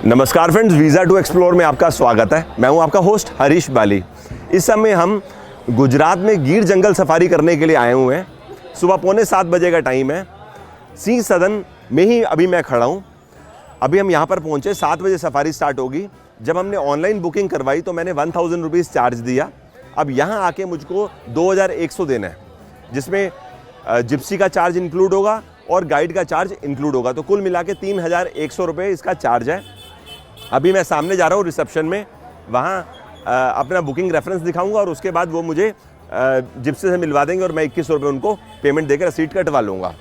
नमस्कार friends, visa to explore में आपका स्वागत है। मैं हूं आपका होस्ट हरीश बाली। इस समय हम गुजरात में गिर जंगल सफारी करने के लिए आए हुए हैं। सुबह 6:45 बजे का टाइम है। सिंह सदन में ही अभी मैं खड़ा हूं। अभी हम यहां पर पहुंचे, 7 बजे सफारी स्टार्ट होगी। जब हमने ऑनलाइन बुकिंग करवाई तो मैंने 1000 रुपीज़ चार्ज दिया। अब यहां आके मुझको 2100 देना है, जिसमें जिप्सी का चार्ज इंक्लूड होगा और गाइड का चार्ज इंक्लूड होगा। तो कुल मिला के 3100 रुपये इसका चार्ज है। अभी मैं सामने जा रहा हूँ रिसेप्शन में, वहाँ अपना बुकिंग रेफरेंस दिखाऊंगा और उसके बाद वो मुझे जिप्सी से मिलवा देंगे और मैं 2100 रुपये उनको पेमेंट देकर रसीद कटवा लूँगा।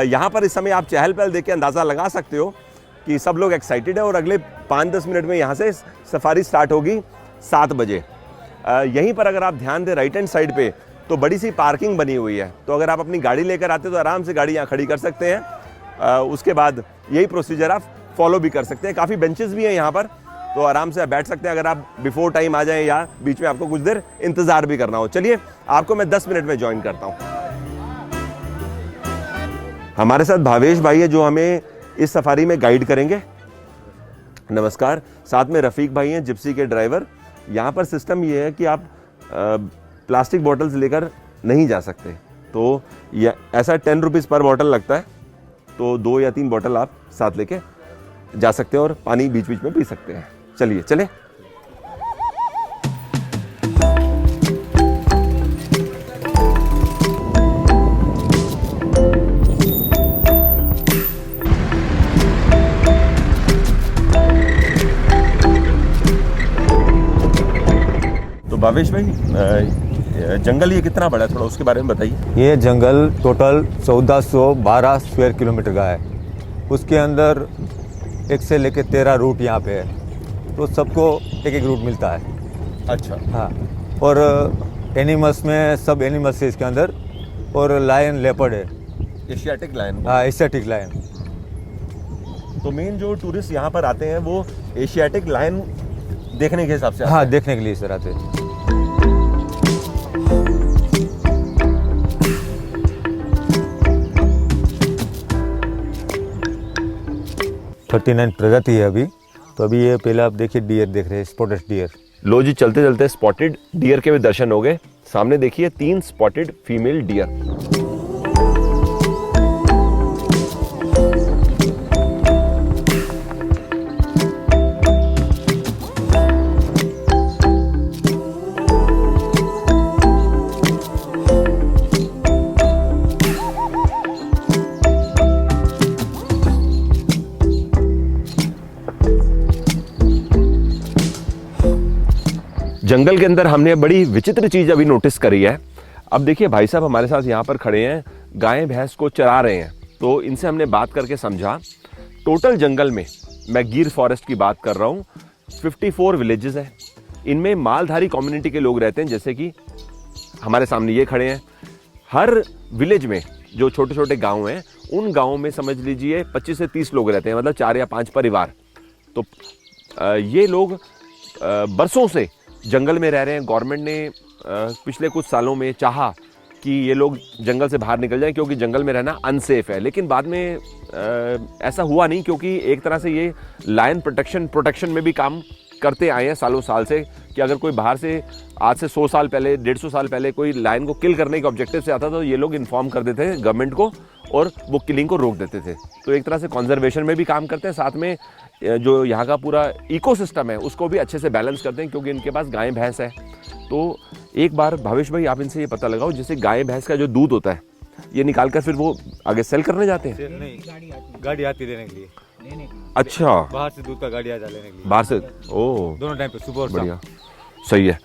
यहाँ पर इस समय आप चहल पहल देख के अंदाज़ा लगा सकते हो कि सब लोग एक्साइटेड है और अगले 5-10 मिनट में यहाँ से सफारी स्टार्ट होगी 7 बजे। यहीं पर अगर आप ध्यान दें राइट हैंड साइड पे तो बड़ी सी पार्किंग बनी हुई है। तो अगर आप अपनी गाड़ी लेकर आते तो आराम से गाड़ी यहाँ खड़ी कर सकते हैं। उसके बाद यही प्रोसीजर आप फॉलो भी कर सकते हैं। काफ़ी बेंचेस भी हैं यहाँ पर, तो आराम से आप बैठ सकते हैं अगर आप बिफोर टाइम आ जाएं या बीच में आपको कुछ देर इंतज़ार भी करना हो। चलिए आपको मैं 10 मिनट में ज्वाइन करता हूँ। हमारे साथ भावेश भाई है जो हमें इस सफारी में गाइड करेंगे। नमस्कार। साथ में रफ़ीक भाई हैं, जिप्सी के ड्राइवर। यहाँ पर सिस्टम ये है कि आप प्लास्टिक बॉटल्स लेकर नहीं जा सकते, तो ऐसा 10 रुपीज़ पर बॉटल लगता है। तो 2 या 3 बॉटल आप साथ लेके जा सकते हैं और पानी बीच बीच में पी सकते हैं। चलिए चले। तो भावेश भाई, जंगल ये कितना बड़ा है, थोड़ा उसके बारे में बताइए। ये जंगल टोटल 1412 स्क्वायर किलोमीटर का है। उसके अंदर 1 से लेकर 13 रूट यहाँ पे है, तो सबको एक एक रूट मिलता है। अच्छा। हाँ, और एनिमल्स में सब एनिमल्स है इसके अंदर, और लायन लेपर्ड है। Asiatic lion. हाँ, एशियाटिक लायन। तो मेन जो टूरिस्ट यहाँ पर आते हैं वो एशियाटिक लायन देखने के हिसाब से आते हाँ हैं। देखने के लिए सर आते हैं। 39 प्रजाति है अभी। तो अभी ये पहले आप देखिए डियर देख रहे हैं, स्पॉटेड डियर। लो जी, चलते चलते स्पॉटेड डियर के भी दर्शन हो गए। सामने देखिए 3 स्पॉटेड फीमेल डियर। जंगल के अंदर हमने बड़ी विचित्र चीज अभी नोटिस करी है। अब देखिए भाई साहब हमारे साथ यहाँ पर खड़े हैं, गाय भैंस को चरा रहे हैं। तो इनसे हमने बात करके समझा, टोटल जंगल में, मैं गिर फॉरेस्ट की बात कर रहा हूँ, 54 विलेजेस हैं। इनमें मालधारी कम्युनिटी के लोग रहते हैं, जैसे कि हमारे सामने ये खड़े हैं। हर विलेज में जो छोटे छोटे गाँव हैं, उन गाँवों में समझ लीजिए 25 से 30 लोग रहते हैं, मतलब 4 या 5 परिवार। तो ये लोग बरसों से जंगल में रह रहे हैं। गवर्नमेंट ने पिछले कुछ सालों में चाहा कि ये लोग जंगल से बाहर निकल जाएं, क्योंकि जंगल में रहना अनसेफ है। लेकिन बाद में ऐसा हुआ नहीं, क्योंकि एक तरह से ये लायन प्रोटेक्शन में भी काम करते आए हैं सालों साल से, कि अगर कोई बाहर से आज से 100 साल पहले, 150 साल पहले कोई लायन को किल करने के ऑब्जेक्टिव से आता, तो ये लोग इन्फॉर्म कर देते हैं गवर्नमेंट को और वो किलिंग को रोक देते थे। तो एक तरह से कंजर्वेशन में भी काम करते हैं, साथ में जो यहाँ का पूरा इकोसिस्टम है उसको भी अच्छे से बैलेंस करते हैं, क्योंकि इनके पास गाय भैंस है। तो एक बार भावेश भाई आप इनसे ये पता लगाओ, जैसे गाय भैंस का जो दूध होता है ये निकाल कर फिर वो आगे सेल करने जाते हैं? नहीं, गाड़ी आती देने के लिए। अच्छा, बाहर से दूध का गाड़ी आ लेने के लिए। बाहर से? ओह, दोनों टाइम पे, सुबह और शाम। बढ़िया, सही है।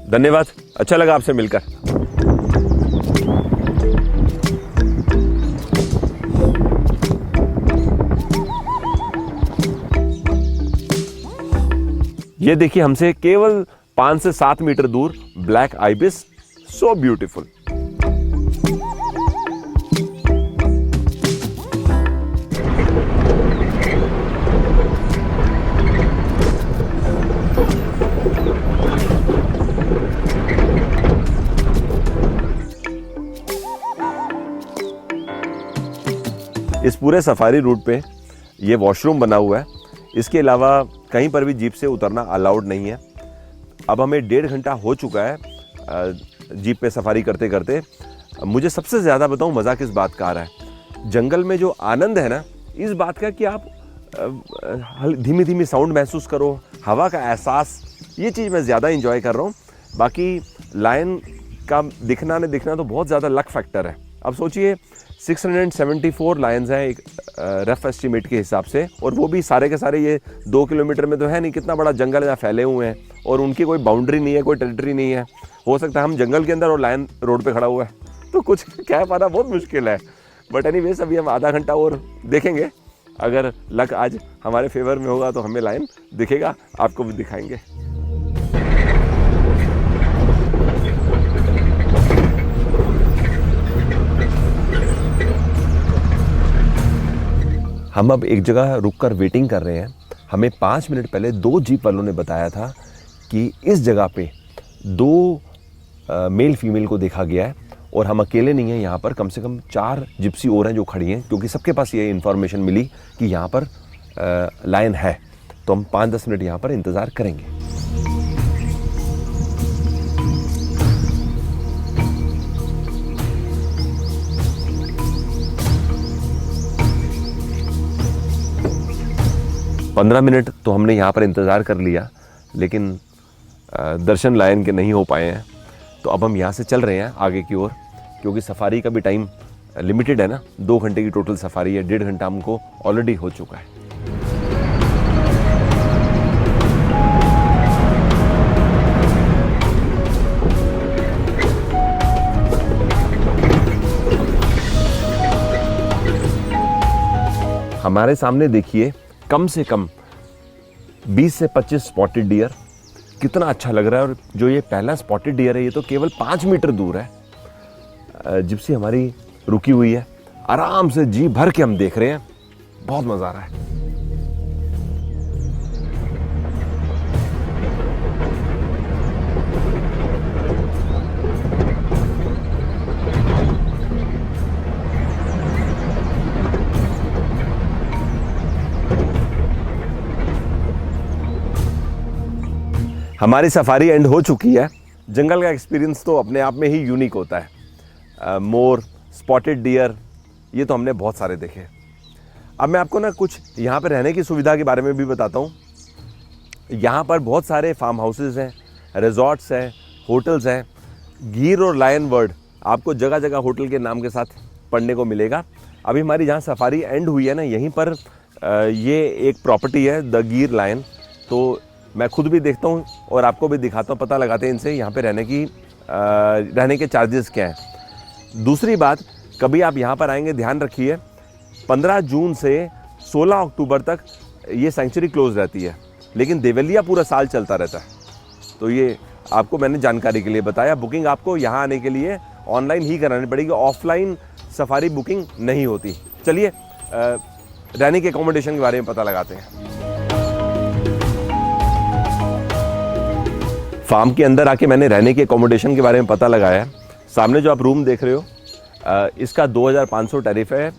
धन्यवाद, अच्छा लगा आपसे मिलकर। ये देखिए हमसे केवल 5 से 7 मीटर दूर ब्लैक आइबिस, सो ब्यूटीफुल। इस पूरे सफारी रूट पे ये वॉशरूम बना हुआ है। इसके अलावा कहीं पर भी जीप से उतरना अलाउड नहीं है। अब हमें 1.5 घंटा हो चुका है जीप पे सफारी करते करते। मुझे सबसे ज़्यादा बताऊं मज़ा किस बात का आ रहा है, जंगल में जो आनंद है ना, इस बात का कि आप धीमी धीमी साउंड महसूस करो, हवा का एहसास, ये चीज़ मैं ज़्यादा इंजॉय कर रहा हूँ। बाकी लायन का दिखना न दिखना तो बहुत ज़्यादा लक फैक्टर है। अब सोचिए 674 लायंस हैं एक रफ एस्टिमेट के हिसाब से, और वो भी सारे के सारे ये 2 किलोमीटर में तो है नहीं, कितना बड़ा जंगल यहाँ फैले हुए हैं और उनकी कोई बाउंड्री नहीं है, कोई टेरिटरी नहीं है। हो सकता है हम जंगल के अंदर और लायन रोड पे खड़ा हुआ है, तो कुछ कह पाना बहुत मुश्किल है। बट एनीवेज अभी हम आधा घंटा और देखेंगे, अगर लक आज हमारे फेवर में होगा तो हमें लायन दिखेगा, आपको भी दिखाएंगे। हम अब एक जगह रुककर वेटिंग कर रहे हैं। हमें 5 मिनट पहले 2 जीप वालों ने बताया था कि इस जगह पे 2 मेल फीमेल को देखा गया है, और हम अकेले नहीं हैं यहाँ पर, कम से कम 4 जिप्सी और हैं जो खड़ी हैं, क्योंकि सबके पास ये इन्फॉर्मेशन मिली कि यहाँ पर लायन है। तो हम 5-10 मिनट यहाँ पर इंतज़ार करेंगे। पंद्रह मिनट तो हमने यहाँ पर इंतज़ार कर लिया, लेकिन दर्शन लायन के नहीं हो पाए हैं। तो अब हम यहाँ से चल रहे हैं आगे की ओर, क्योंकि सफारी का भी टाइम लिमिटेड है ना, 2 घंटे की टोटल सफारी है, 1.5 घंटा हमको ऑलरेडी हो चुका है। हमारे सामने देखिए कम से कम 20 से 25 स्पॉटेड डियर, कितना अच्छा लग रहा है। और जो ये पहला स्पॉटेड डियर है, ये तो केवल 5 मीटर दूर है। जिप्सी हमारी रुकी हुई है, आराम से जी भर के हम देख रहे हैं, बहुत मजा आ रहा है। हमारी सफारी एंड हो चुकी है। जंगल का एक्सपीरियंस तो अपने आप में ही यूनिक होता है। मोर, स्पॉटेड डियर, ये तो हमने बहुत सारे देखे। अब मैं आपको ना कुछ यहाँ पर रहने की सुविधा के बारे में भी बताता हूँ। यहाँ पर बहुत सारे फार्म हाउसेस हैं, रिजॉर्ट्स हैं, होटल्स हैं। गिर और लायन वर्ड आपको जगह जगह होटल के नाम के साथ पढ़ने को मिलेगा। अभी हमारी जहाँ सफारी एंड हुई है ना, यहीं पर ये एक प्रॉपर्टी है द गिर लायन। तो मैं खुद भी देखता हूँ और आपको भी दिखाता हूँ, पता लगाते हैं इनसे यहाँ पे रहने के चार्जेस क्या हैं। दूसरी बात, कभी आप यहाँ पर आएंगे ध्यान रखिए, 15 जून से 16 अक्टूबर तक ये सेंचुरी क्लोज रहती है, लेकिन देवलिया पूरा साल चलता रहता है। तो ये आपको मैंने जानकारी के लिए बताया। बुकिंग आपको यहाँ आने के लिए ऑनलाइन ही करानी पड़ेगी, ऑफलाइन सफारी बुकिंग नहीं होती। चलिए रहने के एकोमोडेशन के बारे में पता लगाते हैं। फार्म के अंदर आके मैंने रहने के एकोमोडेशन के बारे में पता लगाया। सामने जो आप रूम देख रहे हो, इसका 2500 टैरिफ है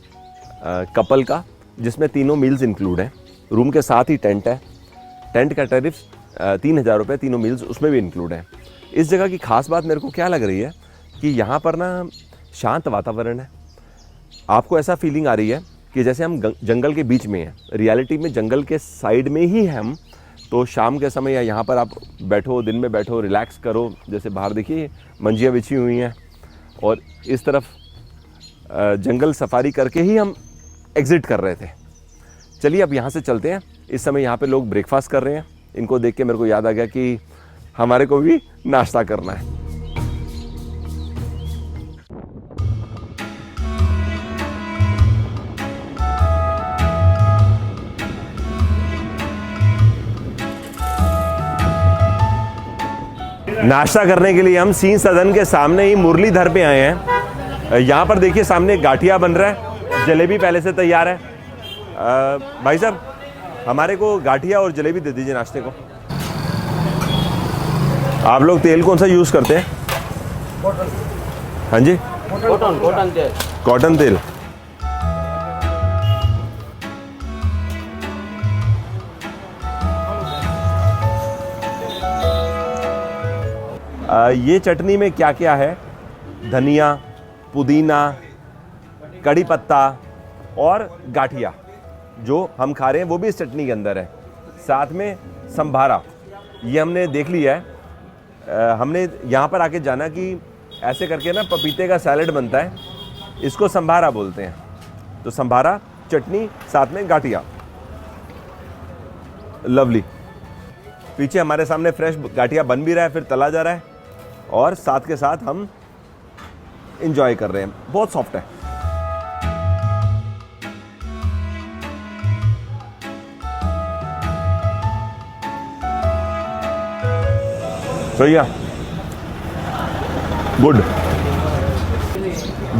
कपल का, जिसमें तीनों मील्स इंक्लूड हैं। रूम के साथ ही टेंट है, टेंट का टैरिफ 3000 रुपये, तीनों मील्स उसमें भी इंक्लूड हैं। इस जगह की खास बात मेरे को क्या लग रही है कि यहाँ पर ना शांत वातावरण है। आपको ऐसा फीलिंग आ रही है कि जैसे हम जंगल के बीच में हैं। रियलिटी में जंगल के साइड में ही हैं हम। तो शाम के समय या यहाँ पर आप बैठो, दिन में बैठो, रिलैक्स करो। जैसे बाहर देखिए मंजियाँ बिछी हुई हैं, और इस तरफ जंगल सफारी करके ही हम एग्ज़िट कर रहे थे। चलिए अब यहाँ से चलते हैं। इस समय यहाँ पे लोग ब्रेकफास्ट कर रहे हैं। इनको देख के मेरे को याद आ गया कि हमारे को भी नाश्ता करना है। नाश्ता करने के लिए हम सिंह सदन के सामने ही मुरलीधर पे आए हैं। यहाँ पर देखिए सामने गाठिया बन रहा है, जलेबी पहले से तैयार है। भाई साहब हमारे को गाठिया और जलेबी दे दीजिए नाश्ते को। आप लोग तेल कौन सा यूज़ करते हैं? हाँ जी, कॉटन तेल। कॉटन तेल। ये चटनी में क्या क्या है, धनिया, पुदीना, कड़ी पत्ता और गाठिया जो हम खा रहे हैं वो भी इस चटनी के अंदर है। साथ में संभारा, ये हमने देख लिया है। हमने यहाँ पर आके जाना कि ऐसे करके ना पपीते का सैलेड बनता है, इसको संभारा बोलते हैं। तो संभारा, चटनी, साथ में गाठिया, लवली। पीछे हमारे सामने फ्रेश गाठिया बन भी रहा है, फिर तला जा रहा है और साथ के साथ हम इंजॉय कर रहे हैं। बहुत सॉफ्ट है। सही है, गुड।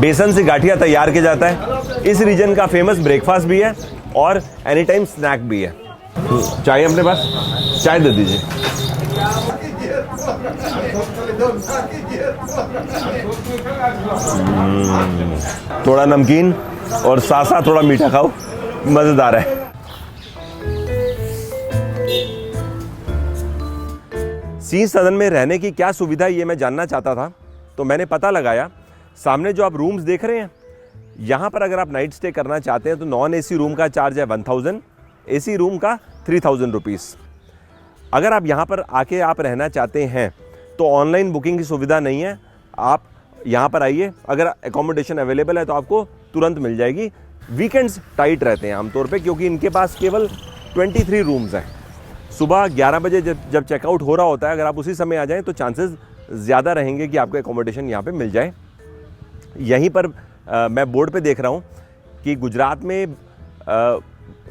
बेसन से गाठिया तैयार किया जाता है। इस रीजन का फेमस ब्रेकफास्ट भी है और एनी टाइम स्नैक भी है। चाय अपने पास, चाय दे दीजिए। थोड़ा नमकीन और साथ साथ थोड़ा मीठा खाओ, मजेदार है। सिंह सदन में रहने की क्या सुविधा है ये मैं जानना चाहता था, तो मैंने पता लगाया। सामने जो आप रूम्स देख रहे हैं, यहाँ पर अगर आप नाइट स्टे करना चाहते हैं तो नॉन एसी रूम का चार्ज है 1000, एसी रूम का 3000 रुपीज़। अगर आप यहाँ पर आके आप रहना चाहते हैं तो ऑनलाइन बुकिंग की सुविधा नहीं है। आप यहाँ पर आइए, अगर एकोमोडेशन अवेलेबल है तो आपको तुरंत मिल जाएगी। वीकेंड्स टाइट रहते हैं आमतौर पे, क्योंकि इनके पास केवल 23 रूम्स हैं। सुबह 11 बजे जब चेकआउट हो रहा होता है, अगर आप उसी समय आ जाएं तो चांसेस ज़्यादा रहेंगे कि आपको एकोमोडेशन यहाँ पे मिल जाए। यहीं पर मैं बोर्ड पे देख रहा हूँ कि गुजरात में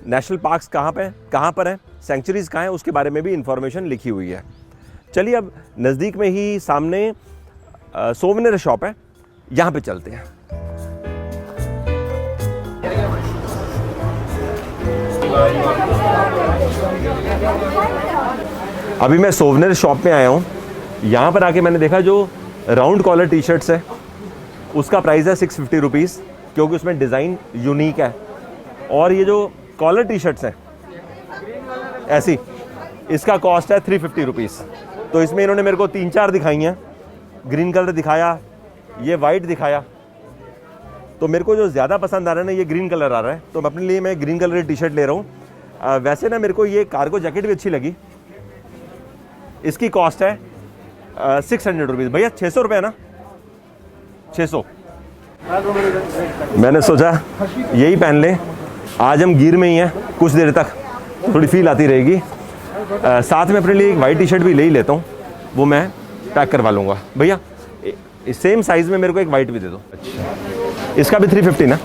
नेशनल पार्क्स कहाँ पर हैं, सेंचुरीज़ कहाँ हैं, उसके बारे में भी इंफॉर्मेशन लिखी हुई है। चलिए अब नज़दीक में ही सामने सोवेनियर शॉप है, यहाँ पे चलते हैं। अभी मैं सोवेनियर शॉप में आया हूँ। यहाँ पर आके मैंने देखा जो राउंड कॉलर टी शर्ट्स है उसका प्राइस है 650 रुपीज़, क्योंकि उसमें डिज़ाइन यूनिक है। और ये जो कॉलर टी शर्ट्स हैं ऐसी, इसका कॉस्ट है 350 रुपीज़। तो इसमें इन्होंने मेरे को 3-4 दिखाई हैं। ग्रीन कलर दिखाया, ये वाइट दिखाया, तो मेरे को जो ज़्यादा पसंद आ रहा है ना ये ग्रीन कलर आ रहा है, तो अपने लिए मैं ग्रीन कलर की टी शर्ट ले रहा हूँ। वैसे ना मेरे को ये कार्गो जैकेट भी अच्छी लगी। इसकी कॉस्ट है 600 रुपीज़। भैया 600 रुपये है ना? 600। मैंने सोचा यही पहन लें, आज हम गिर में ही हैं कुछ देर तक, थोड़ी फील आती रहेगी। साथ में अपने लिए एक वाइट टी शर्ट भी ले ही लेता हूँ, वो मैं पैक करवा लूँगा। भैया सेम साइज़ में मेरे को एक वाइट भी दे दो। अच्छा, इसका भी 350 ना?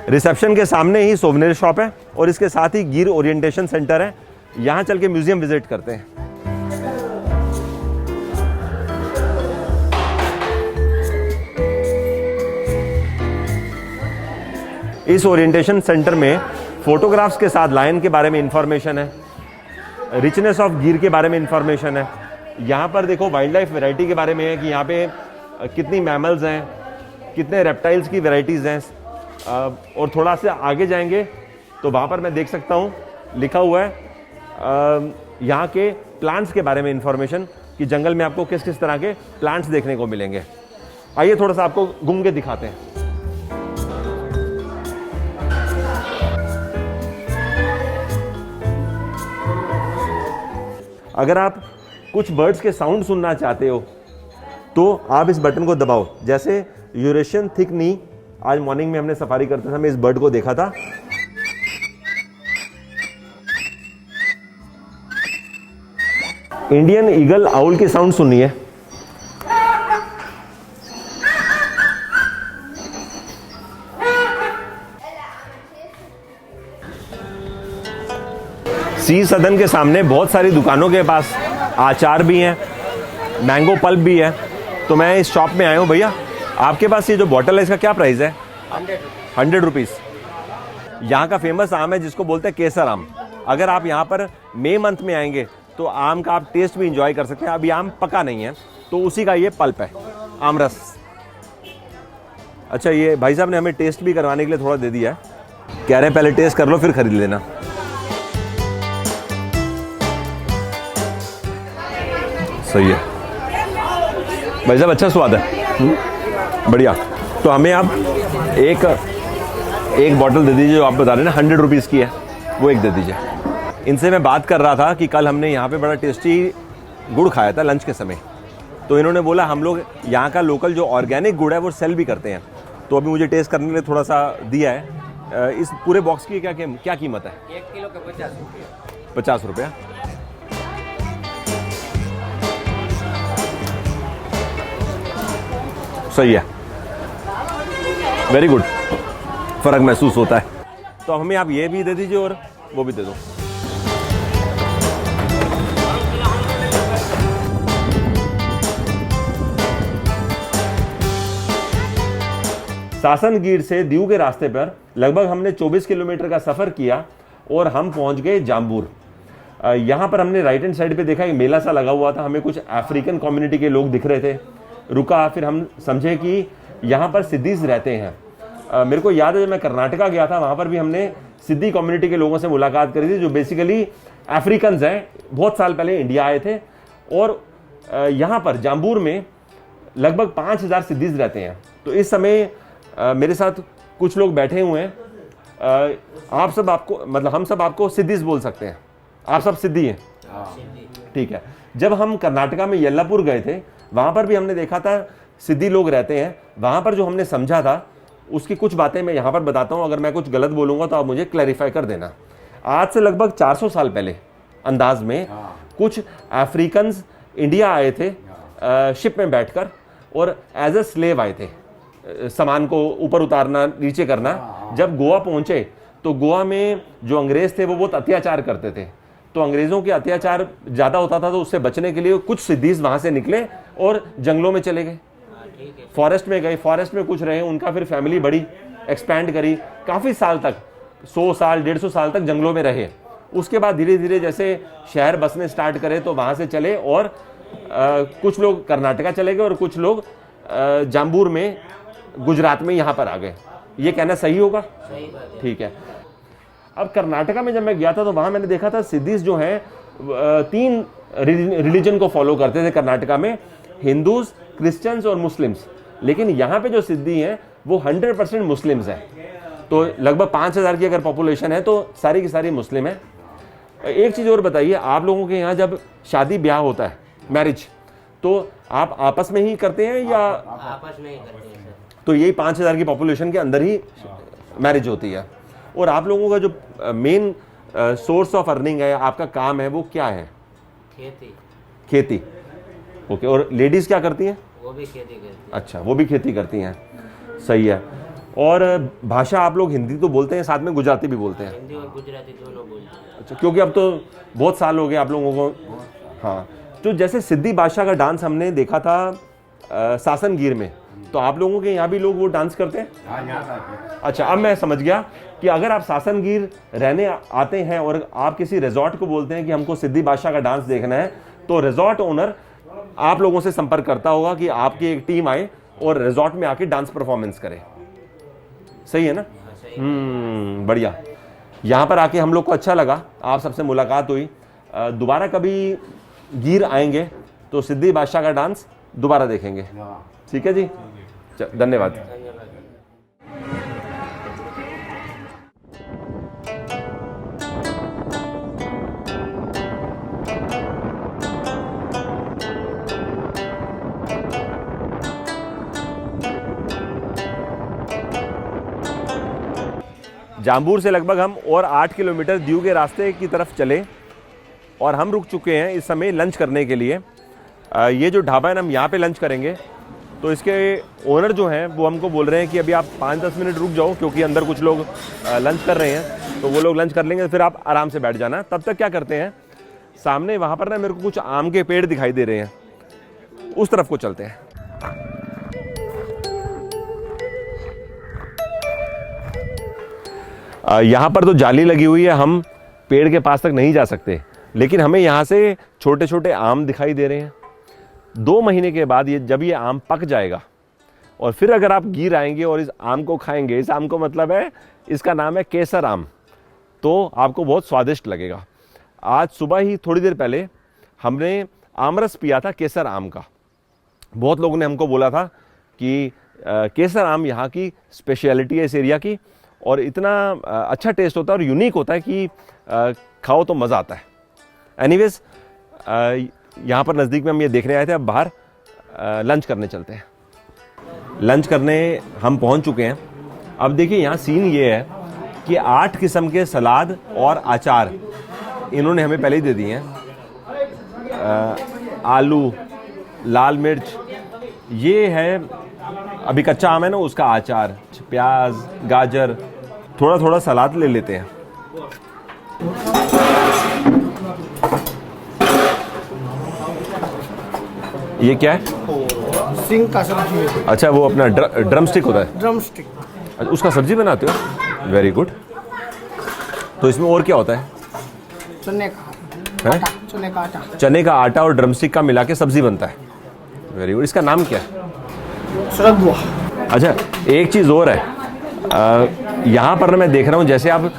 रिसेप्शन के सामने ही सोवेनियर शॉप है और इसके साथ ही गिर ओरिएंटेशन सेंटर है। यहाँ चल के म्यूजियम विजिट करते हैं। इस ओरिएंटेशन सेंटर में फोटोग्राफ्स के साथ लायन के बारे में इंफॉर्मेशन है, रिचनेस ऑफ गिर के बारे में इंफॉर्मेशन है। यहाँ पर देखो वाइल्ड लाइफ वैरायटी के बारे में है कि यहाँ पे कितनी मैमल्स हैं, कितने रेप्टाइल्स की वैरायटीज़ हैं। और थोड़ा सा आगे जाएंगे तो वहाँ पर मैं देख सकता हूँ लिखा हुआ है यहाँ के प्लांट्स के बारे में इंफॉर्मेशन, कि जंगल में आपको किस किस तरह के प्लांट्स देखने को मिलेंगे। आइए थोड़ा सा आपको घूम के दिखाते हैं। अगर आप कुछ बर्ड्स के साउंड सुनना चाहते हो तो आप इस बटन को दबाओ। जैसे यूरेशियन थिक नी, आज मॉर्निंग में हमने सफारी करते समय इस बर्ड को देखा था। इंडियन ईगल आउल की साउंड सुननी है। सिंह सदन के सामने बहुत सारी दुकानों के पास आचार भी हैं, मैंगो पल्प भी है। तो मैं इस शॉप में आया हूँ। भैया आपके पास ये जो बॉटल है इसका क्या प्राइस है? 100 रुपीज़। यहाँ का फेमस आम है जिसको बोलते हैं केसर आम। अगर आप यहाँ पर मई मंथ में आएंगे तो आम का आप टेस्ट भी इंजॉय कर सकते हैं। अभी आम पका नहीं है तो उसी का ये पल्प है, आम रस। अच्छा, ये भाई साहब ने हमें टेस्ट भी करवाने के लिए थोड़ा दे दिया है, कह रहे हैं पहले टेस्ट कर लो फिर खरीद लेना। सही है। भाई साहब अच्छा स्वाद है, बढ़िया। तो हमें आप एक बॉटल दे दीजिए जो आप बता रहे हैं ना 100 रुपीज़ की है, वो एक दे दीजिए। इनसे मैं बात कर रहा था कि कल हमने यहाँ पे बड़ा टेस्टी गुड़ खाया था लंच के समय, तो इन्होंने बोला हम लोग यहाँ का लोकल जो ऑर्गेनिक गुड़ है वो सेल भी करते हैं। तो अभी मुझे टेस्ट करने के लिए थोड़ा सा दिया है। इस पूरे बॉक्स की क्या कीमत है? 1 किलो का 50 रुपये। 50 रुपया। सही है, वेरी गुड, फ़र्क महसूस होता है। तो हमें आप ये भी दे दीजिए और वो भी दे दो। सासनगीर से दीव के रास्ते पर लगभग हमने 24 किलोमीटर का सफ़र किया और हम पहुंच गए जाम्बूर। यहाँ पर हमने राइट हैंड साइड पे देखा एक मेला सा लगा हुआ था, हमें कुछ अफ्रीकन कम्युनिटी के लोग दिख रहे थे। रुका, फिर हम समझे कि यहाँ पर सिद्धीज रहते हैं। मेरे को याद है जब मैं कर्नाटका गया था वहाँ पर भी हमने सिद्धी कम्युनिटी के लोगों से मुलाकात करी थी जो बेसिकली अफ्रीकन्स हैं, बहुत साल पहले इंडिया आए थे। और यहाँ पर जाम्बूर में लगभग 5000 सिद्धीज रहते हैं। तो इस समय मेरे साथ कुछ लोग बैठे हुए हैं। आप सब आपको मतलब हम सब आपको सिद्धीज बोल सकते हैं, आप सब सिद्धि हैं, ठीक है। जब हम कर्नाटका में यल्लापुर गए थे वहाँ पर भी हमने देखा था सिद्धि लोग रहते हैं। वहाँ पर जो हमने समझा था उसकी कुछ बातें मैं यहाँ पर बताता हूँ, अगर मैं कुछ गलत बोलूँगा तो आप मुझे क्लैरिफाई कर देना। आज से लगभग 400 साल पहले अंदाज में कुछ अफ्रीकन्स इंडिया आए थे शिप में बैठकर और एज ए स्लेव आए थे, सामान को ऊपर उतारना नीचे करना। जब गोवा पहुंचे तो गोवा में जो अंग्रेज थे वो बहुत अत्याचार करते थे, तो अंग्रेज़ों के अत्याचार ज़्यादा होता था, तो उससे बचने के लिए कुछ सिद्धीज वहाँ से निकले और जंगलों में चले गए, फॉरेस्ट में गए, फॉरेस्ट में कुछ रहे। उनका फिर फैमिली बड़ी एक्सपैंड करी, काफ़ी साल तक 100 साल 150 साल तक जंगलों में रहे। उसके बाद धीरे धीरे जैसे शहर बसने स्टार्ट करे तो वहाँ से चले और कुछ लोग कर्नाटका चले गए और कुछ लोग जाम्बूर में गुजरात में यहाँ पर आ गए। ये कहना सही होगा? सही बात है। ठीक है। अब कर्नाटका में जब मैं गया था तो वहाँ मैंने देखा था सिद्धीज जो हैं 3 रिलीजन को फॉलो करते थे कर्नाटका में, हिंदूज, क्रिश्चियंस और मुस्लिम्स। लेकिन यहाँ पे जो सिद्धि हैं वो 100% मुस्लिम्स हैं। तो लगभग 5000 की अगर पॉपुलेशन है तो सारी की सारी मुस्लिम है। एक चीज़ और बताइए, आप लोगों के यहाँ जब शादी ब्याह होता है, मैरिज, तो आप आपस में ही करते हैं या आपस में ही करते हैं सर। तो यही 5000 की पॉपुलेशन के अंदर ही मैरिज होती है। और आप लोगों का जो मेन सोर्स ऑफ अर्निंग है, आपका काम है, वो क्या है? खेती। खेती, ओके। और लेडीज़ क्या करती हैं? वो भी खेती करती है। अच्छा, वो भी खेती करती हैं, सही है। और भाषा आप लोग हिंदी तो बोलते हैं, साथ में गुजराती भी बोलते हैं? हिंदी और गुजराती दोनों बोलते हैं। अच्छा, क्योंकि अब तो बहुत साल हो गए आप लोगों को। हाँ, तो जैसे सिद्धि भाषा का डांस हमने देखा था सासनगीर में, तो आप लोगों के यहाँ भी लोग वो डांस करते हैं? अच्छा, अब मैं समझ गया कि अगर आप सासनगीर रहने आते हैं और आप किसी रिजॉर्ट को बोलते हैं कि हमको सिद्धि भाषा का डांस देखना है, तो रिजॉर्ट ओनर आप लोगों से संपर्क करता होगा कि आपकी एक टीम आए और रिजॉर्ट में आके डांस परफॉर्मेंस करे। सही है ना? बढ़िया। यहाँ पर आके हम लोग को अच्छा लगा, आप सबसे मुलाकात हुई। दोबारा कभी गिर आएंगे तो सिद्धि भाषा का डांस दोबारा देखेंगे। ठीक है जी, धन्यवाद। जाम्बूर से लगभग हम और 8 किलोमीटर दीव के रास्ते की तरफ चले और हम रुक चुके हैं इस समय लंच करने के लिए। ये जो ढाबा है ना, हम यहाँ पे लंच करेंगे। तो इसके ओनर जो हैं वो हमको बोल रहे हैं कि अभी आप 5-10 मिनट रुक जाओ, क्योंकि अंदर कुछ लोग लंच कर रहे हैं, तो वो लोग लंच कर लेंगे, फिर आप आराम से बैठ जाना। तब तक क्या करते हैं, सामने वहाँ पर ना मेरे को कुछ आम के पेड़ दिखाई दे रहे हैं, उस तरफ को चलते हैं। यहाँ पर तो जाली लगी हुई है, हम पेड़ के पास तक नहीं जा सकते, लेकिन हमें यहाँ से छोटे छोटे आम दिखाई दे रहे हैं। 2 महीने के बाद जब ये आम पक जाएगा और फिर अगर आप गिर आएंगे और इस आम को खाएंगे, इस आम को मतलब है, इसका नाम है केसर आम, तो आपको बहुत स्वादिष्ट लगेगा। आज सुबह ही थोड़ी देर पहले हमने आमरस पिया था केसर आम का, बहुत लोगों ने हमको बोला था कि केसर आम यहाँ की स्पेशलिटी है इस एरिया की, और इतना अच्छा टेस्ट होता है और यूनिक होता है कि खाओ तो मज़ा आता है। एनीवेज यहाँ पर नज़दीक में हम ये देखने आए थे, अब बाहर लंच करने चलते हैं। लंच करने हम पहुँच चुके हैं। अब देखिए यहाँ सीन ये है कि 8 किस्म के सलाद और अचार इन्होंने हमें पहले ही दे दिए हैं। आलू, लाल मिर्च, ये है अभी कच्चा आम है ना, उसका अचार, प्याज, गाजर, थोड़ा थोड़ा सलाद ले लेते हैं। ये क्या है? सिंग का सब्जी है। अच्छा, वो अपना ड्रम स्टिक होता है। Drum stick. अच्छा, उसका सब्जी बनाते हो? Very good. तो इसमें और क्या होता है? चने का है? आटा, चने का आटा। चने का आटा और ड्रम स्टिक का मिला के सब्जी बनता है। Very good. इसका नाम क्या है? सरगुआ। अच्छा, एक चीज़ और है, यहाँ पर ना मैं देख रहा हूँ जैसे आप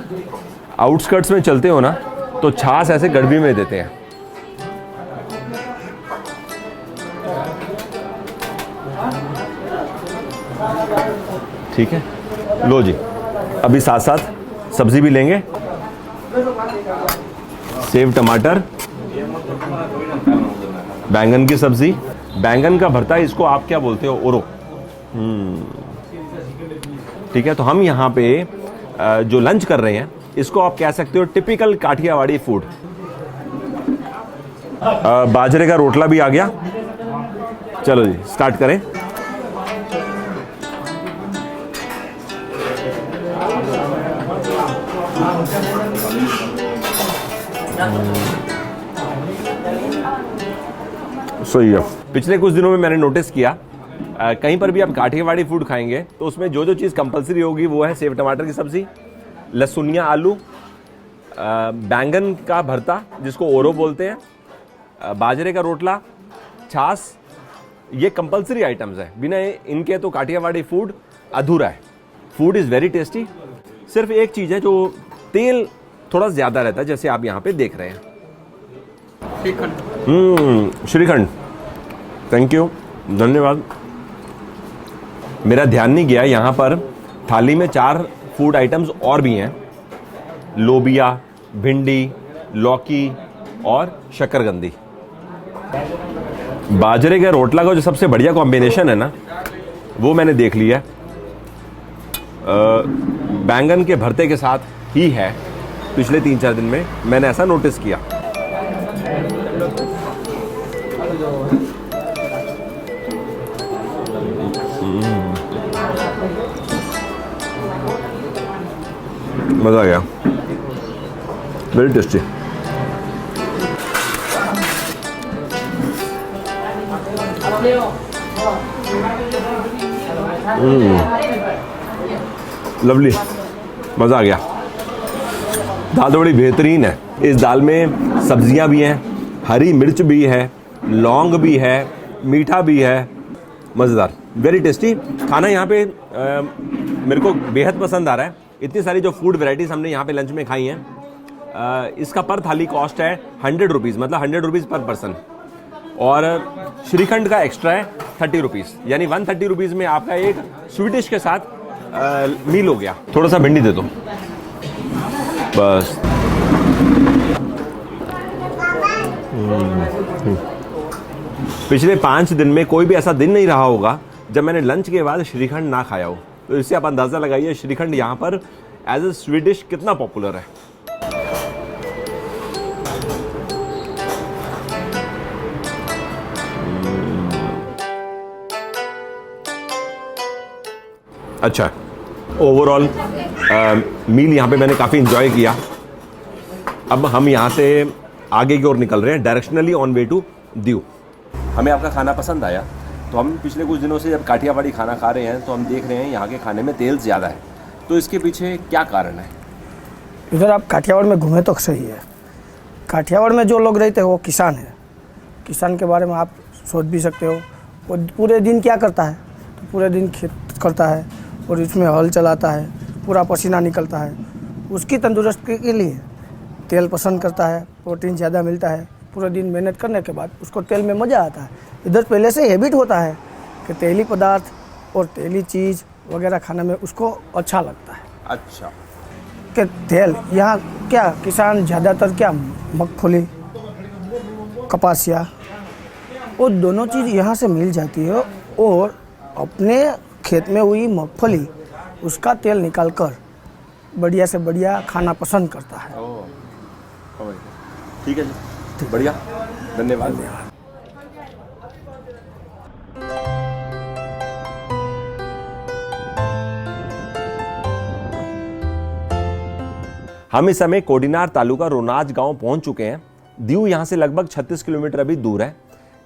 आउटस्कर्ट्स में चलते हो ना, तो छाछ ऐसे गड़बी में देते हैं। ठीक है, लो जी। अभी साथ साथ सब्जी भी लेंगे। सेव टमाटर, बैंगन की सब्जी, बैंगन का भरता, इसको आप क्या बोलते हो? ओरो। ठीक है, तो हम यहाँ पे जो लंच कर रहे हैं इसको आप कह सकते हो टिपिकल काठियावाड़ी फूड। बाजरे का रोटला भी आ गया। चलो जी, स्टार्ट करें। सही है। पिछले कुछ दिनों में मैंने नोटिस किया, कहीं पर भी आप काठियावाड़ी फूड खाएंगे तो उसमें जो जो चीज़ कंपलसरी होगी वो है सेव टमाटर की सब्जी, लहसुनिया आलू, बैंगन का भरता जिसको ओरो बोलते हैं, बाजरे का रोटला, छाछ। ये कंपलसरी आइटम्स है, बिना इनके तो काठियावाड़ी फूड अधूरा है। Food is very tasty. सिर्फ एक चीज़ है, जो तेल थोड़ा ज़्यादा रहता है, जैसे आप यहाँ पे देख रहे हैं। श्रीखंड, थैंक यू, धन्यवाद। मेरा ध्यान नहीं गया, यहाँ पर थाली में 4 फूड आइटम्स और भी हैं। लोबिया, भिंडी, लौकी और शक्करकंदी। बाजरे के रोटला का जो सबसे बढ़िया कॉम्बिनेशन है ना, वो मैंने देख लिया, बैंगन के भरते के साथ ही है। पिछले 3-4 दिन में मैंने ऐसा नोटिस किया। मज़ा आ गया, वेरी टेस्टी। लवली, मज़ा आ गया। दाल तो बड़ी बेहतरीन है। इस दाल में सब्जियां भी हैं, हरी मिर्च भी है, लौंग भी है, मीठा भी है, मज़ेदार, वेरी टेस्टी। खाना यहाँ पे मेरे को बेहद पसंद आ रहा है। इतनी सारी जो फूड वैरायटीज़ हमने यहाँ पे लंच में खाई हैं, इसका पर थाली कॉस्ट है 100 रुपीज़, मतलब 100 रुपीज़ पर पर्सन। और श्रीखंड का एक्स्ट्रा है 30 रुपीज़, यानी 130 रुपीज़ में आपका एक स्वीट डिश के साथ मील हो गया। थोड़ा सा भिंडी दे दो बस। पिछले 5 दिन में कोई भी ऐसा दिन नहीं रहा होगा जब मैंने लंच के बाद श्रीखंड ना खाया हो। तो इससे आप अंदाज़ा लगाइए श्रीखंड यहाँ पर एज ए स्वीट डिश कितना पॉपुलर है। अच्छा, ओवरऑल मील यहाँ पे मैंने काफ़ी इंजॉय किया। अब हम यहाँ से आगे की ओर निकल रहे हैं, directionally on way to Diu. हमें आपका खाना पसंद आया, तो हम पिछले कुछ दिनों से जब काठियावाड़ी खाना खा रहे हैं तो हम देख रहे हैं यहाँ के खाने में तेल ज़्यादा है। तो इसके पीछे क्या कारण है? इधर आप काठियावाड़ में घूमे तो सही है। काठियावाड़ में जो लोग रहते हैं वो किसान है। किसान के बारे में आप सोच भी सकते हो। वो पूरे दिन क्या करता है? तो पूरे दिन खेत करता है और इसमें हल चलाता है, पूरा पसीना निकलता है। उसकी तंदुरुस्ती के लिए तेल पसंद करता है, प्रोटीन ज़्यादा मिलता है, पूरे दिन मेहनत करने के बाद उसको तेल में मज़ा आता है। इधर पहले से हैबिट होता है कि तेली पदार्थ और तेली चीज़ वगैरह खाने में उसको अच्छा लगता है। अच्छा, कि तेल यहाँ क्या किसान ज़्यादातर क्या मूंगफली, कपासिया, वो दोनों चीज़ यहाँ से मिल जाती है और अपने खेत में हुई मूंगफली उसका तेल निकालकर बढ़िया से बढ़िया खाना पसंद करता है। ठीक है जी, बढ़िया, धन्यवाद। हम इस समय कोडीनार तालुका रोनाज गांव पहुंच चुके हैं। दीव यहां से लगभग 36 किलोमीटर अभी दूर है।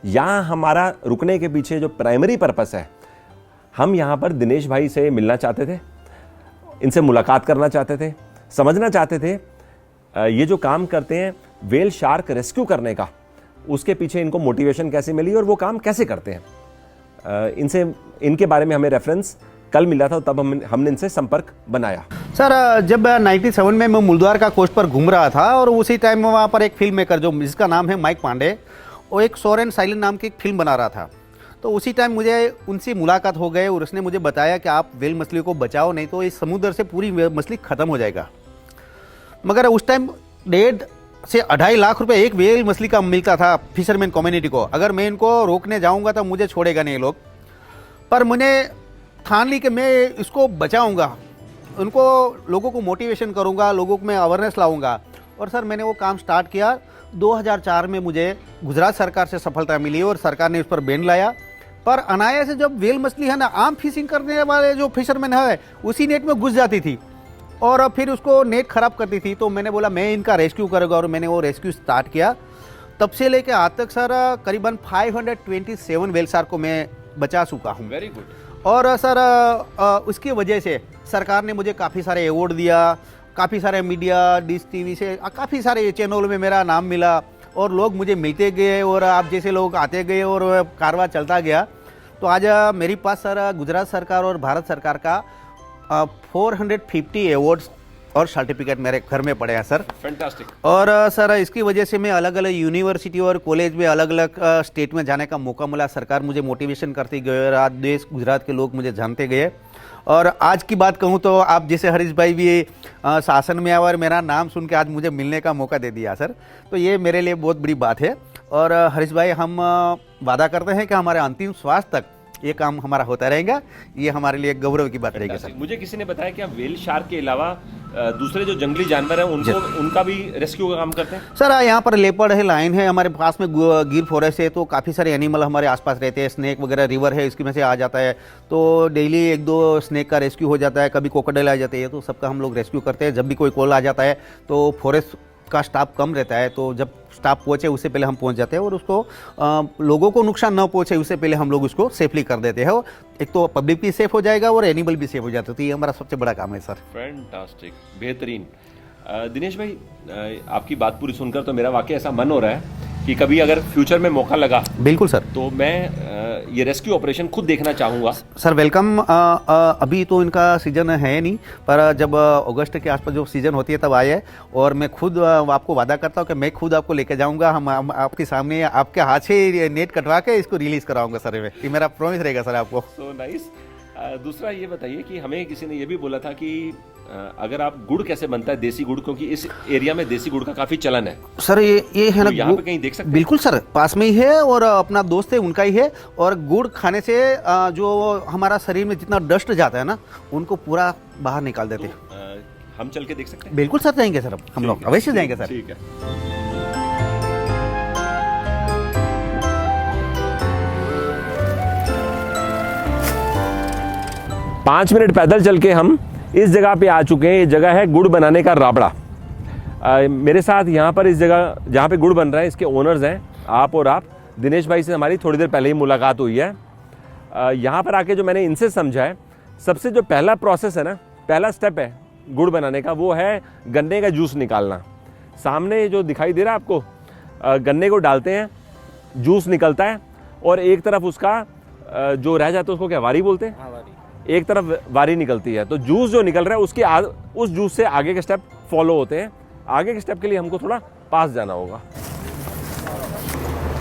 यहाँ हमारा रुकने के पीछे जो प्राइमरी पर्पस है, हम यहाँ पर दिनेश भाई से मिलना चाहते थे, इनसे मुलाकात करना चाहते थे, समझना चाहते थे ये जो काम करते हैं वेल शार्क रेस्क्यू करने का, उसके पीछे इनको मोटिवेशन कैसे मिली और वो काम कैसे करते हैं। इनके बारे में हमें रेफरेंस कल मिला था, तब हमने इनसे संपर्क बनाया। सर, जब 97 में मैं मुलद्वार का कोस्ट पर घूम रहा था और उसी टाइम में वहाँ पर एक फिल्म मेकर जो जिसका नाम है माइक पांडे, वो एक सोरेन साइलेंट नाम की एक फिल्म बना रहा था। तो उसी टाइम मुझे उनसे मुलाकात हो गई और उसने मुझे बताया कि आप वेल मछली को बचाओ, नहीं तो इस समुद्र से पूरी मछली ख़त्म हो जाएगा। मगर उस टाइम 1.5 से 2.5 लाख रुपए एक वेल मछली का मिलता था फिशरमैन कम्युनिटी को। अगर मैं इनको रोकने जाऊंगा तो मुझे छोड़ेगा नहीं लोग, पर मैंने ठान ली कि मैं इसको बचाऊंगा, उनको लोगों को मोटिवेशन करूंगा, लोगों को मैं अवेयरनेस लाऊंगा। और सर मैंने वो काम स्टार्ट किया। 2004 में मुझे गुजरात सरकार से सफलता मिली और सरकार ने उस पर बैन लाया। पर अनायास से जब वेल मछली है ना, आम फिशिंग करने वाले जो फिशरमैन है उसी नेट में घुस जाती थी और फिर उसको नेट खराब करती थी। तो मैंने बोला मैं इनका रेस्क्यू करूँगा और मैंने वो रेस्क्यू स्टार्ट किया। तब से लेके आज तक सर करीबन 527 वेल शार्क को मैं बचा चुका हूँ। Very good. और सर उसकी वजह से सरकार ने मुझे काफ़ी सारे अवार्ड दिया, काफ़ी सारे मीडिया, डिश टीवी से काफ़ी सारे चैनलों में मेरा नाम मिला और लोग मुझे मिलते गए और आप जैसे लोग आते गए और कारवां चलता गया। तो आज मेरे पास सर गुजरात सरकार और भारत सरकार का 450 अवार्ड्स और सर्टिफिकेट मेरे घर में पड़े हैं सर। फैंटास्टिक। और सर इसकी वजह से मैं अलग अलग यूनिवर्सिटी और कॉलेज में अलग अलग स्टेट में जाने का मौका मिला। सरकार मुझे मोटिवेशन करती गई और आज देश गुजरात के लोग मुझे जानते गए। और आज की बात कहूँ तो आप जैसे हरीश भाई भी शासन में आए और मेरा नाम सुन के आज मुझे मिलने का मौका दे दिया सर, तो ये मेरे लिए बहुत बड़ी बात है। और हरीश भाई हम वादा करते हैं कि हमारे अंतिम श्वास तक ये काम हमारा होता रहेगा। ये हमारे लिए गौरव की बात रहेगी सर। मुझे किसी ने बताया कि आप वेल शार्क के अलावा दूसरे जो जंगली जानवर हैं उनका भी रेस्क्यू का काम करते हैं। सर यहाँ पर लेपर्ड है, लायन है, हमारे पास में गिर फॉरेस्ट है, तो काफ़ी सारे एनिमल हमारे आसपास रहते हैं। स्नेक वगैरह रिवर है, इसकी में से आ जाता है, तो डेली 1-2 स्नेक का रेस्क्यू हो जाता है। कभी क्रोकोडाइल आ जाते हैं, तो सबका हम लोग रेस्क्यू करते हैं। जब भी कोई कॉल आ जाता है तो फॉरेस्ट का स्टाफ कम रहता है, तो जब स्टाफ पहुंचे उससे पहले हम पहुंच जाते हैं और उसको लोगों को नुकसान न पहुंचे उससे पहले हम लोग उसको सेफली कर देते हैं। एक तो पब्लिक भी सेफ हो जाएगा और एनिमल भी सेफ हो जाता है। तो ये हमारा सबसे बड़ा काम है सर। फैंटास्टिक, बेहतरीन। दिनेश भाई, आपकी बात पूरी सुनकर तो मेरा वाकई ऐसा मन हो रहा है कि कभी अगर फ्यूचर में मौका लगा, बिल्कुल सर, तो मैं ये रेस्क्यू ऑपरेशन खुद देखना चाहूँगा। Sir welcome. अभी तो इनका सीजन है नहीं, पर जब अगस्त के आसपास जो सीजन होती है तब आए, और मैं खुद आपको वादा करता हूँ कि मैं खुद आपको लेके जाऊँगा। हम आपके सामने आपके हाथ से नेट कटवा के इसको रिलीज़ कराऊँगा सर। ये मेरा प्रॉमिस रहेगा सर आपको। So nice. दूसरा ये बताइए कि हमें किसी ने ये भी बोला था कि अगर आप गुड़ कैसे बनता है, देसी गुड़, क्योंकि इस एरिया में देसी गुड़ का काफी चलन है सर। ये है ना, तो यहाँ पे कहीं देख सकते हैं? बिल्कुल सर, पास में ही है और अपना दोस्त है उनका ही है। और गुड़ खाने से जो हमारा शरीर में जितना डस्ट जाता है ना, उनको पूरा बाहर निकाल देते हैं। हम चल के देख सकते हैं? बिल्कुल सर, जाएंगे सर, हम लोग अवश्य जाएंगे सर। ठीक है। 5 मिनट पैदल चल के हम इस जगह पे आ चुके हैं। ये जगह है गुड़ बनाने का राबड़ा। मेरे साथ यहाँ पर इस जगह जहाँ पे गुड़ बन रहा है, इसके ओनर्स हैं आप और आप। दिनेश भाई से हमारी थोड़ी देर पहले ही मुलाकात हुई है। यहाँ पर आके जो मैंने इनसे समझा है, सबसे जो पहला प्रोसेस है ना, पहला स्टेप है गुड़ बनाने का, वो है गन्ने का जूस निकालना। सामने जो दिखाई दे रहा है आपको, गन्ने को डालते हैं, जूस निकलता है और एक तरफ उसका जो रह जाता है उसको क्या वारी बोलते हैं? एक तरफ वारी निकलती है। तो जूस जो निकल रहा है उसके उस जूस से आगे के स्टेप फॉलो होते हैं। आगे के स्टेप के लिए हमको थोड़ा पास जाना होगा।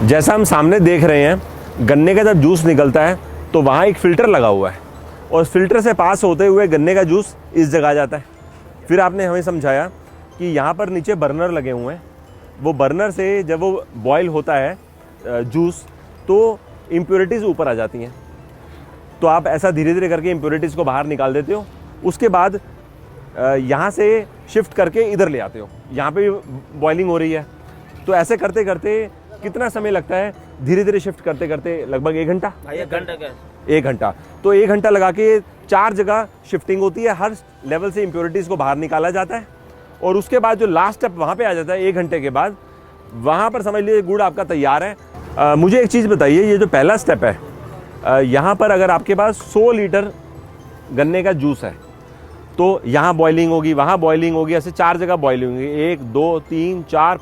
जैसा हम सामने देख रहे हैं, गन्ने का जब जूस निकलता है तो वहाँ एक फ़िल्टर लगा हुआ है और फ़िल्टर से पास होते हुए गन्ने का जूस इस जगह आ जाता है। फिर आपने हमें समझाया कि यहाँ पर नीचे बर्नर लगे हुए हैं, वो बर्नर से जब वो बॉयल होता है जूस तो इम्प्योरिटीज़ ऊपर आ जाती हैं। तो आप ऐसा धीरे धीरे करके इम्प्योरिटीज़ को बाहर निकाल देते हो, उसके बाद यहाँ से शिफ्ट करके इधर ले आते हो। यहाँ पे भी बॉइलिंग हो रही है, तो ऐसे करते करते कितना समय लगता है? धीरे धीरे शिफ्ट करते करते लगभग 1 घंटा। 1 घंटा का 1 घंटा। तो 1 घंटा लगा के 4 जगह शिफ्टिंग होती है, हर लेवल से इम्प्योरिटीज़ को बाहर निकाला जाता है और उसके बाद जो लास्ट स्टेप वहाँ पे आ जाता है 1 घंटे के बाद, वहाँ पर समझ लीजिए गुड़ आपका तैयार है। मुझे एक चीज़ बताइए, ये जो पहला स्टेप है, यहाँ पर अगर आपके पास 100 लीटर गन्ने का जूस है तो यहाँ बॉइलिंग होगी, वहाँ बॉइलिंग होगी, ऐसे 4 जगह बॉइलिंग होगी, 1 2 3 4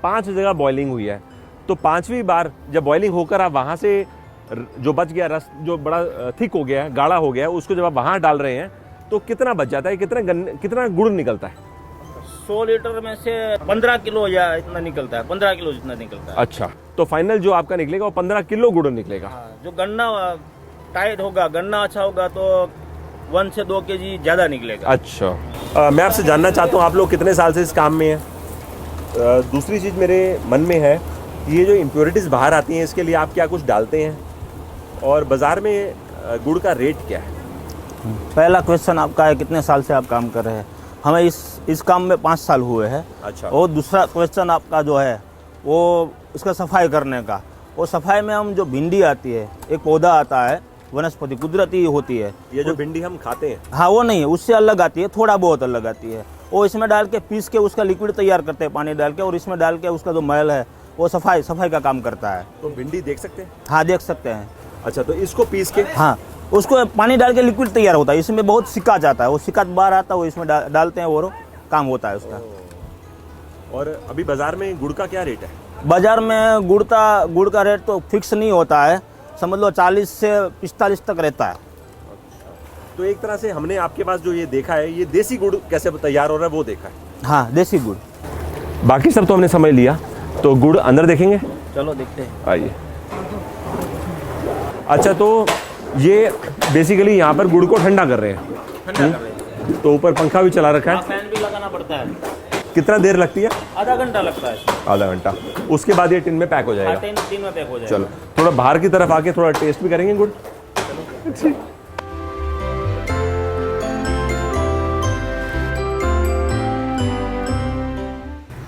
5 जगह बॉइलिंग हुई है। तो 5वीं बार जब बॉइलिंग होकर आप वहाँ से जो बच गया रस, जो बड़ा थिक हो गया है, गाढ़ा हो गया है, उसको जब आप वहाँ डाल रहे हैं तो कितना बच जाता है? कितना गुड़ निकलता है? 100 लीटर में से 15 किलो या इतना निकलता है, 15 किलो जितना निकलता है। अच्छा, तो फाइनल जो आपका निकलेगा वो 15 किलो गुड़ निकलेगा। हाँ, जो गन्ना टाइट होगा, गन्ना अच्छा होगा तो 1 से 2 केजी ज़्यादा निकलेगा। अच्छा, मैं आपसे जानना चाहता हूँ आप लोग कितने साल से इस काम में हैं? दूसरी चीज़ मेरे मन में है, ये जो इम्प्योरिटीज़ बाहर आती हैं इसके लिए आप क्या कुछ डालते हैं और बाज़ार में गुड़ का रेट क्या है? पहला क्वेश्चन आपका है कितने साल से आप काम कर रहे हैं? हमें इस काम में 5 साल हुए हैं। अच्छा। और दूसरा क्वेश्चन आपका जो है वो उसका सफाई करने का, वो सफाई में हम जो भिंडी आती है, एक पौधा आता है, वनस्पति कुदरती होती है, ये जो भिंडी हम खाते हैं, हाँ वो नहीं है, उससे अलग आती है, थोड़ा बहुत अलग आती है। वो इसमें डाल के पीस के उसका लिक्विड तैयार करते हैं पानी डाल के, और इसमें डाल के उसका जो मैल है वो सफाई का काम करता है। तो भिंडी देख सकते हैं? हाँ देख सकते हैं। अच्छा, तो इसको पीस के, हाँ उसको पानी डाल के लिक्विड तैयार होता है, इसमें बहुत सिक्का जाता है, वो सिक्का बाहर आता है, वो इसमें डालते हैं और काम होता है उसका। और अभी बाजार में गुड़ का क्या रेट है? बाजार में गुड़ का रेट तो फिक्स नहीं होता है, समझ लो 40 से 45 तक रहता है। तो एक तरह से हमने आपके पास जो ये देखा है, ये देसी गुड़ कैसे तैयार हो रहा है वो देखा है। हाँ देसी गुड़। बाकी सब तो हमने समझ लिया, तो गुड़ अंदर देखेंगे, चलो देखते हैं, आइए। अच्छा, तो ये बेसिकली यहाँ पर गुड़ को ठंडा कर रहे हैं। ठंडा कर रहे हैं। तो ऊपर पंखा भी चला रखा है। फैन भी लगाना पड़ता है। कितना देर लगती है? आधा घंटा लगता है। आधा घंटा। उसके बाद ये टिन में पैक हो जाएगा। टिन में पैक हो जाएगा। चलो थोड़ा बाहर की तरफ आके थोड़ा टेस्ट भी करेंगे गुड़।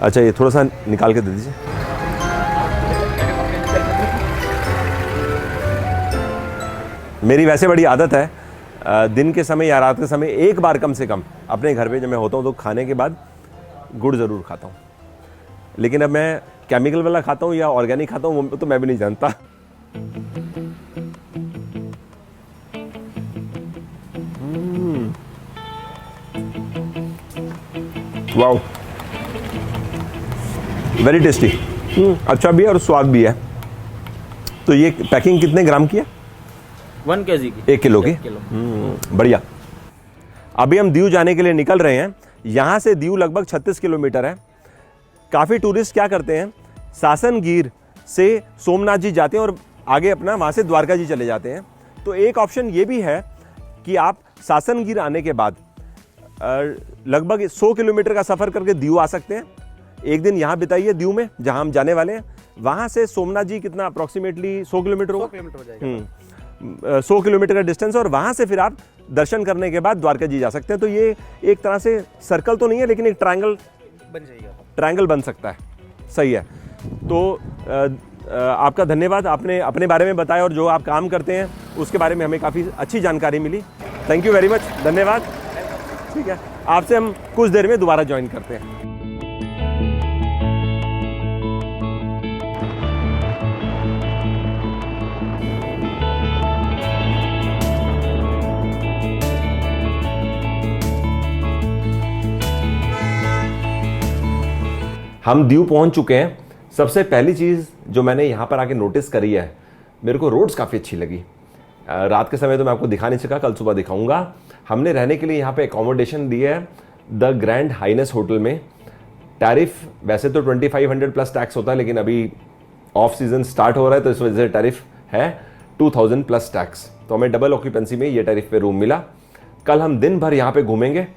अच्छा, ये थोड़ा सा निकाल के दे दीजिए। मेरी वैसे बड़ी आदत है दिन के समय या रात के समय एक बार कम से कम अपने घर पे जब मैं होता हूँ तो खाने के बाद गुड़ ज़रूर खाता हूँ। लेकिन अब मैं केमिकल वाला खाता हूँ या ऑर्गेनिक खाता हूँ वो तो मैं भी नहीं जानता। Wow, very tasty. अच्छा भी है और स्वाद भी है। तो ये पैकिंग कितने ग्राम की है? 1 केजी की। 1 किलो की। बढ़िया। अभी हम दीव जाने के लिए निकल रहे हैं। यहाँ से दीव लगभग 36 किलोमीटर है। काफ़ी टूरिस्ट क्या करते हैं, सासनगीर से सोमनाथ जी जाते हैं और आगे अपना वहाँ से द्वारका जी चले जाते हैं। तो एक ऑप्शन ये भी है कि आप सासनगीर आने के बाद लगभग 100 किलोमीटर का सफ़र करके दीव आ सकते हैं। एक दिन यहाँ बिताइए दीव में जहाँ हम जाने वाले हैं। वहाँ से सोमनाथ जी कितना अप्रॉक्सीमेटली 100 किलोमीटर होगा? 100 किलोमीटर हो जाएगा। 100 किलोमीटर का डिस्टेंस, और वहाँ से फिर आप दर्शन करने के बाद द्वारका जी जा सकते हैं। तो ये एक तरह से सर्कल तो नहीं है लेकिन एक ट्रायंगल बन सकता है। सही है। तो आपका धन्यवाद, आपने अपने बारे में बताया और जो आप काम करते हैं उसके बारे में हमें काफ़ी अच्छी जानकारी मिली। थैंक यू वेरी मच, धन्यवाद। ठीक है, आपसे हम कुछ देर में दोबारा ज्वाइन करते हैं। हम दीव पहुंच चुके हैं। सबसे पहली चीज़ जो मैंने यहाँ पर आके नोटिस करी है, मेरे को रोड्स काफ़ी अच्छी लगी। रात के समय तो मैं आपको दिखा नहीं सका, कल सुबह दिखाऊंगा। हमने रहने के लिए यहाँ पे एकोमोडेशन दी है द ग्रैंड हाइनेस होटल में। टैरिफ वैसे तो 2500 प्लस टैक्स होता है, लेकिन अभी ऑफ सीजन स्टार्ट हो रहा है तो इस वजह से टैरिफ है 2000 प्लस टैक्स। तो हमें डबल ऑक्यूपेंसी में ये टैरिफ पे रूम मिला। कल हम दिन भर यहाँ पे घूमेंगे,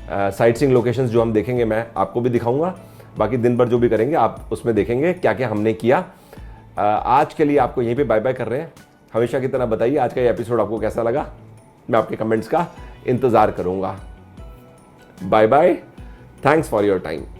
साइट सीइंग लोकेशंस जो हम देखेंगे मैं आपको भी दिखाऊंगा। बाकी दिन भर जो भी करेंगे आप उसमें देखेंगे क्या क्या हमने किया। आज के लिए आपको यहीं पे बाय बाय कर रहे हैं। हमेशा की तरह बताइए आज का ये एपिसोड आपको कैसा लगा, मैं आपके कमेंट्स का इंतज़ार करूंगा। Bye bye, thanks for your time.